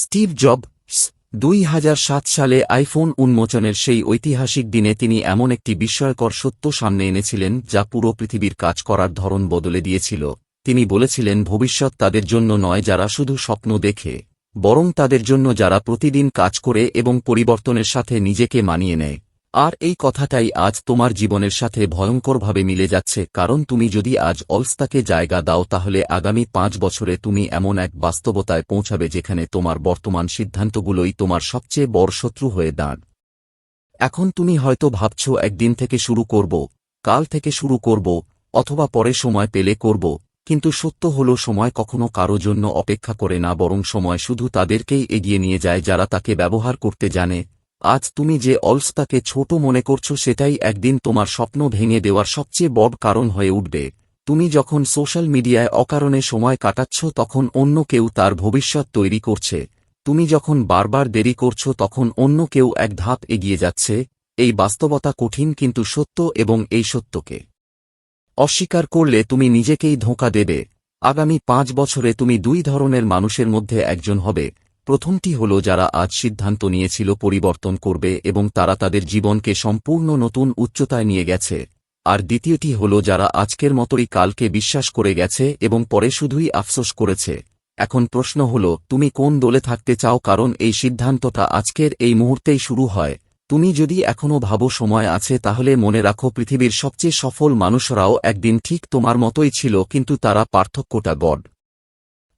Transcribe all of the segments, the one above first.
Steve jobs ২০০৭ সালে iPhone উন্মোচনের সেই ঐতিহাসিক দিনে তিনি এমন একটি বিস্ময়কর সত্য সামনে এনেছিলেন যা পুরো পৃথিবীর কাজ করার ধরন বদলে দিয়েছিল। তিনি বলেছিলেন, ভবিষ্যৎ তাদের জন্য নয় যারা শুধু স্বপ্ন দেখে, বরং তাদের জন্য যারা প্রতিদিন কাজ করে এবং পরিবর্তনের সাথে নিজেকে মানিয়ে নেয়। আর এই কথাটাই আজ তোমার জীবনের সাথে ভয়ঙ্করভাবে মিলে যাচ্ছে, কারণ তুমি যদি আজ অলসতাকে জায়গা দাও তাহলে আগামী ৫ বছরে তুমি এমন এক বাস্তবতায় পৌঁছাবে যেখানে তোমার বর্তমান সিদ্ধান্তগুলোই তোমার সবচেয়ে বড় শত্রু হয়ে দাঁড়। এখন তুমি হয়তো ভাবছ একদিন থেকে শুরু করব, কাল থেকে শুরু করব, অথবা পরে সময় পেলে করব, কিন্তু সত্য হলো সময় কখনো কারো জন্য অপেক্ষা করে না, বরং সময় শুধু তাদেরকেই এগিয়ে নিয়ে যায় যারা তাকে ব্যবহার করতে জানে। আজ তুমি যে অলসতাকে ছোট মনে করছো সেটাই একদিন তোমার স্বপ্ন ভেঙে দেওয়ার সবচেয়ে বড় কারণ হয়ে উঠবে। তুমি যখন সোশ্যাল মিডিয়ায় অকারণে সময় কাটাচ্ছ তখন অন্য কেউ তার ভবিষ্যৎ তৈরি করছে। তুমি যখন বারবার দেরি করছো তখন অন্য কেউ এক ধাপ এগিয়ে যাচ্ছে। এই বাস্তবতা কঠিন কিন্তু সত্য, এবং এই সত্যকে অস্বীকার করলে তুমি নিজেকেই ধোঁকা দেবে। আগামী ৫ বছরে তুমি ২ ধরনের মানুষের মধ্যে একজন হবে। প্রথমটি হল যারা আজ সিদ্ধান্ত নিয়েছিল পরিবর্তন করবে এবং তারা তাদের জীবনকে সম্পূর্ণ নতুন উচ্চতায় নিয়ে গেছে। আর দ্বিতীয়টি হল যারা আজকের মতোই কালকে বিশ্বাস করে গেছে এবং পরে শুধুই আফসোস করেছে। এখন প্রশ্ন হল, তুমি কোন দলে থাকতে চাও, কারণ এই সিদ্ধান্তটা আজকের এই মুহূর্তেই শুরু হয়। তুমি যদি এখনও ভাবো সময় আছে, তাহলে মনে রাখো পৃথিবীর সবচেয়ে সফল মানুষরাও একদিন ঠিক তোমার মতোই ছিল, কিন্তু তারা পার্থক্যটা গড়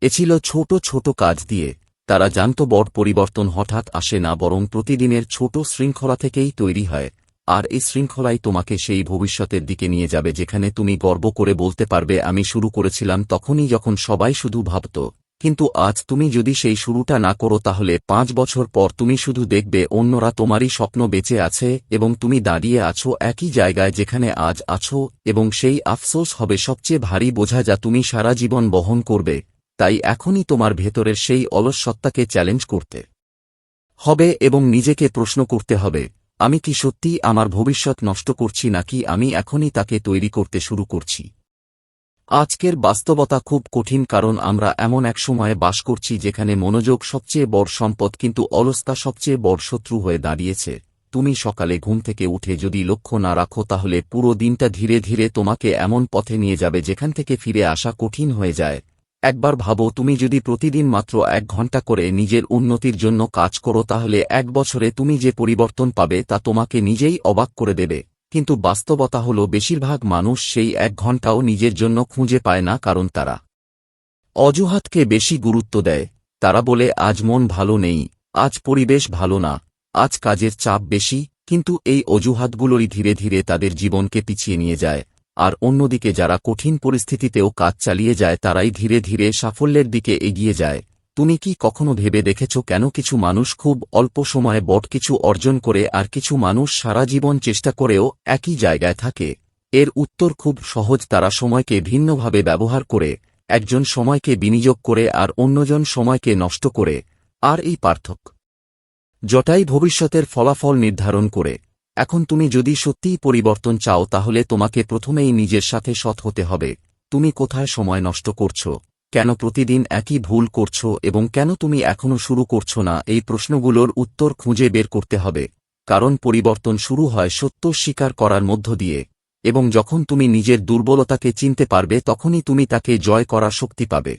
এ ছিল ছোট ছোট কাজ দিয়ে। তারা জানত বড় পরিবর্তন হঠাৎ আসে না, বরং প্রতিদিনের ছোট শৃঙ্খলা থেকেই তৈরি হয়। আর এই শৃঙ্খলাই তোমাকে সেই ভবিষ্যতের দিকে নিয়ে যাবে যেখানে তুমি গর্ব করে বলতে পারবে, আমি শুরু করেছিলাম তখনই যখন সবাই শুধু ভাবত। কিন্তু আজ তুমি যদি সেই শুরুটা না করো তাহলে ৫ বছর পর তুমি শুধু দেখবে অন্যরা তোমারই স্বপ্ন বেঁচে আছে এবং তুমি দাঁড়িয়ে আছো একই জায়গায় যেখানে আজ আছো, এবং সেই আফসোস হবে সবচেয়ে ভারী বোঝা যা তুমি সারা জীবন বহন করবে। তাই এখনই তোমার ভেতরের সেই অলস সত্তাকে চ্যালেঞ্জ করতে হবে এবং নিজেকে প্রশ্ন করতে হবে, আমি কি সত্যিই আমার ভবিষ্যৎ নষ্ট করছি, নাকি আমি এখনই তাকে তৈরি করতে শুরু করছি। আজকের বাস্তবতা খুব কঠিন, কারণ আমরা এমন এক সময়ে বাস করছি যেখানে মনোযোগ সবচেয়ে বড় সম্পদ, কিন্তু অলসতা সবচেয়ে বড় শত্রু হয়ে দাঁড়িয়েছে। তুমি সকালে ঘুম থেকে উঠে যদি লক্ষ্য না রাখো তাহলে পুরো দিনটা ধীরে ধীরে তোমাকে এমন পথে নিয়ে যাবে যেখান থেকে ফিরে আসা কঠিন হয়ে যায়। একবার ভাবো, তুমি যদি প্রতিদিন মাত্র ১ ঘন্টা করে নিজের উন্নতির জন্য কাজ করো তাহলে ১ বছরে তুমি যে পরিবর্তন পাবে তা তোমাকে নিজেই অবাক করে দেবে। কিন্তু বাস্তবতা হল বেশিরভাগ মানুষ সেই ১ ঘন্টাও নিজের জন্য খুঁজে পায় না, কারণ তারা অজুহাতকে বেশি গুরুত্ব দেয়। তারা বলে, আজ মন ভালো নেই, আজ পরিবেশ ভালো না, আজ কাজের চাপ বেশি। কিন্তু এই অজুহাতগুলোই ধীরে ধীরে তাদের জীবনকে পিছিয়ে নিয়ে যায়। আর অন্যদিকে যারা কঠিন পরিস্থিতিতেও কাজ চালিয়ে যায় তারাই ধীরে ধীরে সাফল্যের দিকে এগিয়ে যায়। তুমি কি কখনো ভেবে দেখেছ কেন কিছু মানুষ খুব অল্প সময়ে বড় কিছু অর্জন করে আর কিছু মানুষ সারা জীবন চেষ্টা করেও একই জায়গায় থাকে? এর উত্তর খুব সহজ, তারা সময়কে ভিন্নভাবে ব্যবহার করে। একজন সময়কে বিনিয়োগ করে আর অন্যজন সময়কে নষ্ট করে। আর এই পার্থক্য জটাই ভবিষ্যতের ফলাফল নির্ধারণ করে। এখন তুমি যদি সত্যিই পরিবর্তন চাও তাহলে তোমাকে প্রথমেই নিজের সাথে সৎ হতে হবে। তুমি কোথায় সময় নষ্ট করছো, কেন প্রতিদিন একই ভুল করছো, এবং কেন তুমি এখনো শুরু করছো না? এই প্রশ্নগুলোর উত্তর খুঁজে বের করতে হবে, কারণ পরিবর্তন শুরু হয় সত্য স্বীকার করার মধ্য দিয়ে। এবং যখন তুমি নিজের দুর্বলতাকে চিনতে পারবে তখনই তুমি তাকে জয় করার শক্তি পাবে।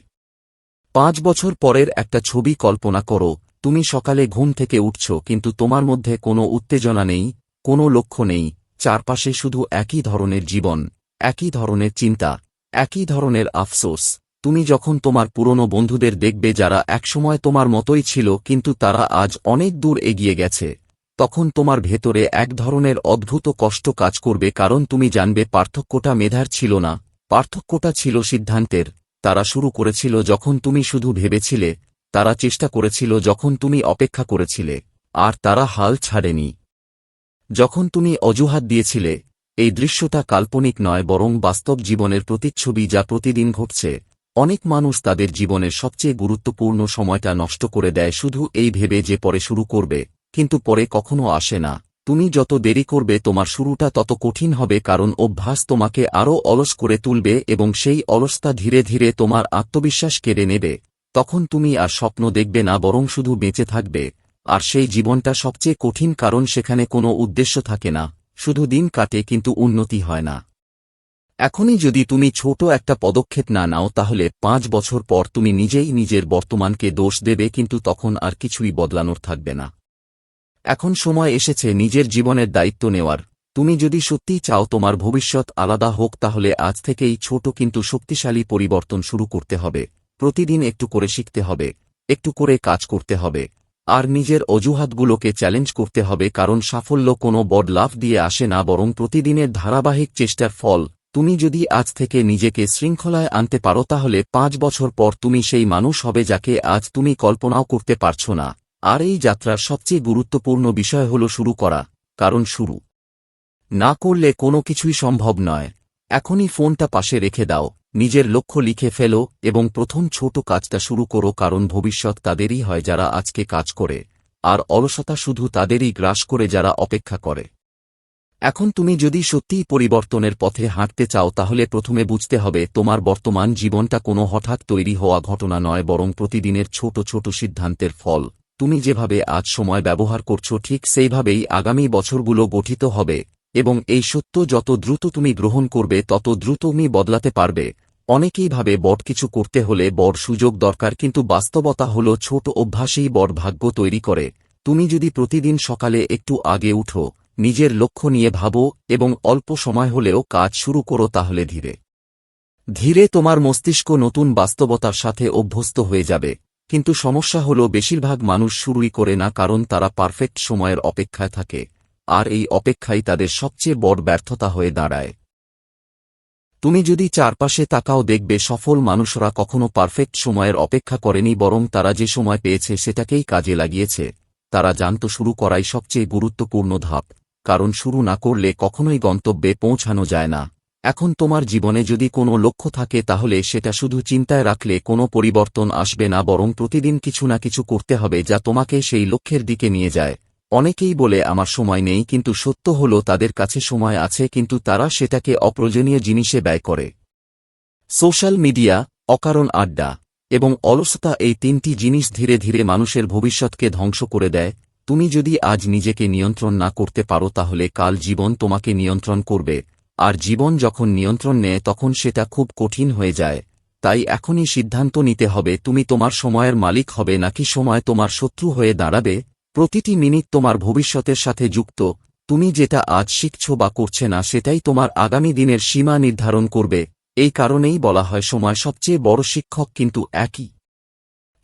৫ বছর পরের একটা ছবি কল্পনা করো। তুমি সকালে ঘুম থেকে উঠছ, কিন্তু তোমার মধ্যে কোনো উত্তেজনা নেই, কোনো লক্ষ্য নেই, চারপাশে শুধু একই ধরনের জীবন, একই ধরনের চিন্তা, একই ধরনের আফসোস। তুমি যখন তোমার পুরনো বন্ধুদের দেখবে যারা একসময় তোমার মতোই ছিল কিন্তু তারা আজ অনেক দূর এগিয়ে গেছে, তখন তোমার ভেতরে এক ধরনের অদ্ভুত কষ্ট কাজ করবে, কারণ তুমি জানবে পার্থক্যটা মেধার ছিল না, পার্থক্যটা ছিল সিদ্ধান্তের। তারা শুরু করেছিল যখন তুমি শুধু ভেবেছিলে, তারা চেষ্টা করেছিল যখন তুমি অপেক্ষা করেছিলে, আর তারা হাল ছাড়েনি যখন তুমি অজুহাত দিয়েছিলে। এই দৃশ্যটা কাল্পনিক নয়, বরং বাস্তব জীবনের প্রতিচ্ছবি যা প্রতিদিন ঘটছে। অনেক মানুষ তাদের জীবনের সবচেয়ে গুরুত্বপূর্ণ সময়টা নষ্ট করে দেয় শুধু এই ভেবে যে পরে শুরু করবে, কিন্তু পরে কখনো আসে না। তুমি যত দেরি করবে তোমার শুরুটা তত কঠিন হবে, কারণ অভ্যাস তোমাকে আরও অলস করে তুলবে এবং সেই অলসতা ধীরে ধীরে তোমার আত্মবিশ্বাস কেড়ে নেবে। তখন তুমি আর স্বপ্ন দেখবে না, বরং শুধু বেঁচে থাকবে। আর সেই জীবনটা সবচেয়ে কঠিন, কারণ সেখানে কোনো উদ্দেশ্য থাকে না, শুধু দিন কাটে কিন্তু উন্নতি হয় না। এখনই যদি তুমি ছোট একটা পদক্ষেপ না নাও, তাহলে 5 বছর পর তুমি নিজেই নিজের বর্তমানকে দোষ দেবে, কিন্তু তখন আর কিছুই বদলানোর থাকবে না। এখন সময় এসেছে নিজের জীবনের দায়িত্ব নেওয়ার। তুমি যদি সত্যিই চাও তোমার ভবিষ্যৎ আলাদা হোক, তাহলে আজ থেকেই ছোট কিন্তু শক্তিশালী পরিবর্তন শুরু করতে হবে। প্রতিদিন একটু করে শিখতে হবে, একটু করে কাজ করতে হবে, আর নিজের অজুহাতগুলোকে চ্যালেঞ্জ করতে হবে, কারণ সাফল্য কোনো বড় লাফ দিয়ে আসে না, বরং প্রতিদিনের ধারাবাহিক চেষ্টার ফল। তুমি যদি আজ থেকে নিজেকে শৃঙ্খলায় আনতে পারো, তাহলে 5 বছর পর তুমি সেই মানুষ হবে যাকে আজ তুমি কল্পনাও করতে পারছো না। আর এই যাত্রার সবচেয়ে গুরুত্বপূর্ণ বিষয় হল শুরু করা, কারণ শুরু না করলে কোনো কিছুই সম্ভব নয়। এখনই ফোনটা পাশে রেখে দাও, নিজের লক্ষ্য লিখে ফেলো এবং প্রথম ছোট কাজটা শুরু করো, কারণ ভবিষ্যৎ তাদেরই হয় যারা আজকে কাজ করে, আর অলসতা শুধু তাদেরই গ্রাস করে যারা অপেক্ষা করে। এখন তুমি যদি সত্যিই পরিবর্তনের পথে হাঁটতে চাও, তাহলে প্রথমে বুঝতে হবে তোমার বর্তমান জীবনটা কোনো হঠাৎ তৈরি হওয়া ঘটনা নয়, বরং প্রতিদিনের ছোট ছোট সিদ্ধান্তের ফল। তুমি যেভাবে আজ সময় ব্যবহার করছো, ঠিক সেইভাবেই আগামী বছরগুলো গঠিত হবে, এবং এই সত্য যত দ্রুত তুমি গ্রহণ করবে, তত দ্রুত তুমি বদলাতে পারবে। অনেকেই ভাবে বড় কিছু করতে হলে বড় সুযোগ দরকার, কিন্তু বাস্তবতা হল ছোট অভ্যাসেই বড় ভাগ্য তৈরি করে। তুমি যদি প্রতিদিন সকালে একটু আগে উঠো, নিজের লক্ষ্য নিয়ে ভাবো এবং অল্প সময় হলেও কাজ শুরু করো, তাহলে ধীরে ধীরে তোমার মস্তিষ্ক নতুন বাস্তবতার সাথে অভ্যস্ত হয়ে যাবে। কিন্তু সমস্যা হল বেশিরভাগ মানুষ শুরুই করে না, কারণ তারা পারফেক্ট সময়ের অপেক্ষায় থাকে, আর এই অপেক্ষাই তাদের সবচেয়ে বড় ব্যর্থতা হয়ে দাঁড়ায়। তুমি যদি চারপাশে তাকাও, দেখবে সফল মানুষরা কখনো পারফেক্ট সময়ের অপেক্ষা করেনি, বরং তারা যে সময় পেয়েছে সেটাকেই কাজে লাগিয়েছে। তারা জানত শুরু করাই সবচেয়ে গুরুত্বপূর্ণ ধাপ, কারণ শুরু না করলে কখনোই গন্তব্যে পৌঁছানো যায় না। এখন তোমার জীবনে যদি কোনো লক্ষ্য থাকে, তাহলে সেটা শুধু চিন্তায় রাখলে কোনো পরিবর্তন আসবে না, বরং প্রতিদিন কিছু না কিছু করতে হবে যা তোমাকে সেই লক্ষ্যের দিকে নিয়ে যায়। অনেকেই বলে আমার সময় নেই, কিন্তু সত্য হল তাদের কাছে সময় আছে, কিন্তু তারা সেটাকে অপ্রয়োজনীয় জিনিসে ব্যয় করে। সোশ্যাল মিডিয়া, অকারণ আড্ডা এবং অলসতা, এই 3টি জিনিস ধীরে ধীরে মানুষের ভবিষ্যৎকে ধ্বংস করে দেয়। তুমি যদি আজ নিজেকে নিয়ন্ত্রণ না করতে পারো, তাহলে কাল জীবন তোমাকে নিয়ন্ত্রণ করবে, আর জীবন যখন নিয়ন্ত্রণ নেয় তখন সেটা খুব কঠিন হয়ে যায়। তাই এখনই সিদ্ধান্ত নিতে হবে, তুমি তোমার সময়ের মালিক হবে নাকি সময় তোমার শত্রু হয়ে দাঁড়াবে। প্রতিটি মিনিট তোমার ভবিষ্যতের সাথে যুক্ত। তুমি যেটা আজ শিখছ বা করছে না, সেটাই তোমার আগামী দিনের সীমা নির্ধারণ করবে। এই কারণেই বলা হয় সময় সবচেয়ে বড় শিক্ষক, কিন্তু একই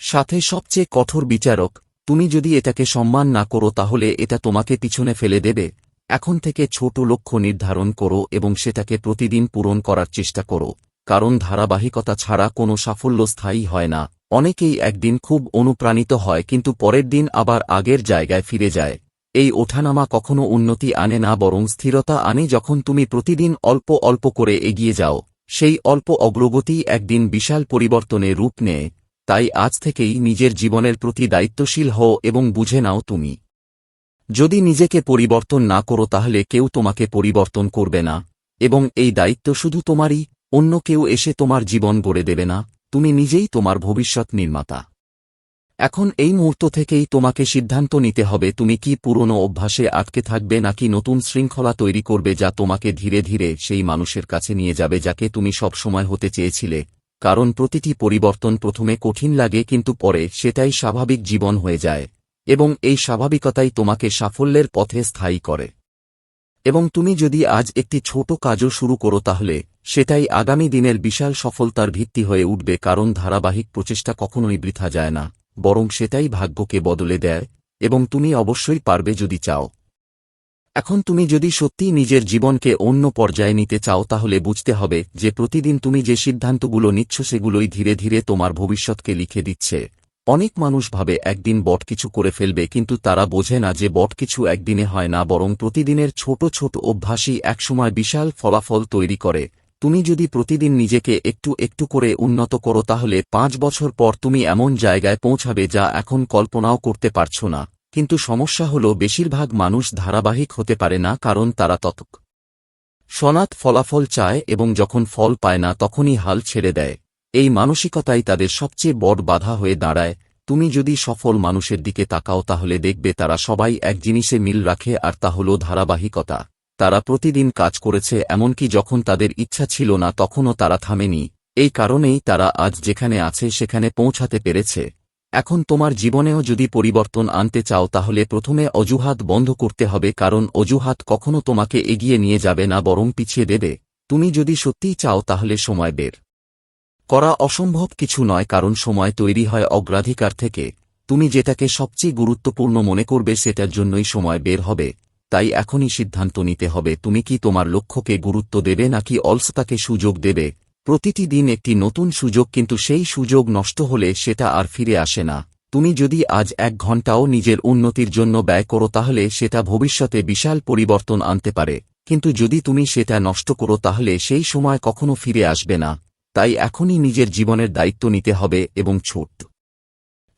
সাথে সবচেয়ে কঠোর বিচারক। তুমি যদি এটাকে সম্মান না করো, তাহলে এটা তোমাকে পিছনে ফেলে দেবে। এখন থেকে ছোট লক্ষ্য নির্ধারণ করো এবং সেটাকে প্রতিদিন পূরণ করার চেষ্টা করো, কারণ ধারাবাহিকতা ছাড়া কোনো সাফল্য স্থায়ী হয় না। অনেকেই একদিন খুব অনুপ্রাণিত হয়, কিন্তু পরের দিন আবার আগের জায়গায় ফিরে যায়। এই ওঠানামা কখনো উন্নতি আনে না, বরং স্থিরতা আনে। যখন তুমি প্রতিদিন অল্প অল্প করে এগিয়ে যাও, সেই অল্প অগ্রগতি একদিন বিশাল পরিবর্তনে রূপ নেয়। তাই আজ থেকেই নিজের জীবনের প্রতি দায়িত্বশীল হও এবং বুঝে নাও, তুমি যদি নিজেকে পরিবর্তন না করো, তাহলে কেউ তোমাকে পরিবর্তন করবে না, এবং এই দায়িত্ব শুধু তোমারই। অন্য কেউ এসে তোমার জীবন গড়ে দেবে না, তুমি নিজেই তোমার ভবিষ্যৎ নির্মাতা। এখন এই মুহূর্ত থেকেই তোমাকে সিদ্ধান্ত নিতে হবে, তুমি কি পুরনো অভ্যাসে আটকে থাকবে নাকি নতুন শৃঙ্খলা তৈরি করবে, যা তোমাকে ধীরে ধীরে সেই মানুষের কাছে নিয়ে যাবে যাকে তুমি সব সময় হতে চেয়েছিলে। কারণ প্রতিটি পরিবর্তন প্রথমে কঠিন লাগে, কিন্তু পরে সেটাই স্বাভাবিক জীবন হয়ে যায়, এবং এই স্বাভাবিকতাই তোমাকে সাফল্যের পথে স্থায়ী করে। এবং তুমি যদি আজ একটি ছোট কাজও শুরু করো, তাহলে সেটাই আগামী দিনের বিশাল সফলতার ভিত্তি হয়ে উঠবে, কারণ ধারাবাহিক প্রচেষ্টা কখনোই বৃথা যায় না, বরং সেটাই ভাগ্যকে বদলে দেয়। এবং তুমি অবশ্যই পারবে যদি চাও। এখন তুমি যদি সত্যিই নিজের জীবনকে অন্য পর্যায়ে নিতে চাও, তাহলে বুঝতে হবে যে প্রতিদিন তুমি যে সিদ্ধান্তগুলো নিচ্ছ, সেগুলোই ধীরে ধীরে তোমার ভবিষ্যৎকে লিখে দিচ্ছে। অনেক মানুষ ভাবে একদিন বড় কিছু করে ফেলবে, কিন্তু তারা বোঝে না যে বড় কিছু একদিনে হয় না, বরং প্রতিদিনের ছোট ছোট অভ্যাসই একসময় বিশাল ফলাফল তৈরি করে। তুমি যদি প্রতিদিন নিজেকে একটু একটু করে উন্নত করো, তাহলে 5 বছর পর তুমি এমন জায়গায় পৌঁছাবে যা এখন কল্পনাও করতে পারছো না। কিন্তু সমস্যা হল বেশিরভাগ মানুষ ধারাবাহিক হতে পারে না, কারণ তারা তৎক্ষণাৎ ফলাফল চায়, এবং যখন ফল পায় না তখনই হাল ছেড়ে দেয়। এই মানসিকতাই তাদের সবচেয়ে বড় বাধা হয়ে দাঁড়ায়। তুমি যদি সফল মানুষের দিকে তাকাও তাহলে দেখবে তারা সবাই এক জিনিসে মিল রাখে, আর তা হল ধারাবাহিকতা। তারা প্রতিদিন কাজ করেছে, এমনকি যখন তাদের ইচ্ছা ছিল না তখনও তারা থামেনি। এই কারণেই তারা আজ যেখানে আছে সেখানে পৌঁছাতে পেরেছে। এখন তোমার জীবনেও যদি পরিবর্তন আনতে চাও তাহলে প্রথমে অজুহাত বন্ধ করতে হবে, কারণ অজুহাত কখনো তোমাকে এগিয়ে নিয়ে যাবে না, বরং পিছিয়ে দেবে। তুমি যদি সত্যিই চাও তাহলে সময় বের করা অসম্ভব কিছু নয়, কারণ সময় তৈরি হয় অগ্রাধিকার থেকে। তুমি যেটাকে সবচেয়ে গুরুত্বপূর্ণ মনে করবে সেটার জন্যই সময় বের হবে। তাই এখনই সিদ্ধান্ত নিতে হবে, তুমি কি তোমার লক্ষ্যকে গুরুত্ব দেবে নাকি অলসতাকে সুযোগ দেবে। প্রতিটি দিন একটি নতুন সুযোগ, কিন্তু সেই সুযোগ নষ্ট হলে সেটা আর ফিরে আসে না। তুমি যদি আজ 1 ঘন্টাও নিজের উন্নতির জন্য ব্যয় করো তাহলে সেটা ভবিষ্যতে বিশাল পরিবর্তন আনতে পারে, কিন্তু যদি তুমি সেটা নষ্ট করো তাহলে সেই সময় কখনো ফিরে আসবে না। তাই এখনই নিজের জীবনের দায়িত্ব নিতে হবে এবং ছোট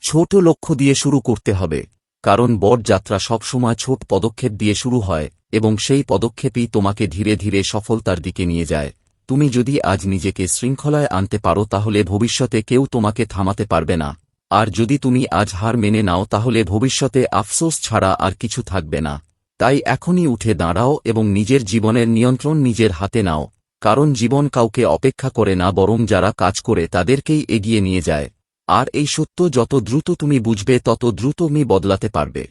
ছোট লক্ষ্য দিয়ে শুরু করতে হবে, কারণ বড় যাত্রা সবসময় ছোট পদক্ষেপ দিয়ে শুরু হয় এবং সেই পদক্ষেপই তোমাকে ধীরে ধীরে সফলতার দিকে নিয়ে যায়। তুমি যদি আজ নিজেকে শৃঙ্খলায় আনতে পারো তাহলে ভবিষ্যতে কেউ তোমাকে থামাতে পারবে না, আর যদি তুমি আজ হার মেনে নাও তাহলে ভবিষ্যতে আফসোস ছাড়া আর কিছু থাকবে না। তাই এখনই উঠে দাঁড়াও এবং নিজের জীবনের নিয়ন্ত্রণ নিজের হাতে নাও, কারণ জীবন কাউকে অপেক্ষা করে না, বরং যারা কাজ করে তাদেরকেই এগিয়ে নিয়ে যায়। আর এই সত্য যত দ্রুত তুমি বুঝবে তত দ্রুত তুমি বদলাতে পারবে।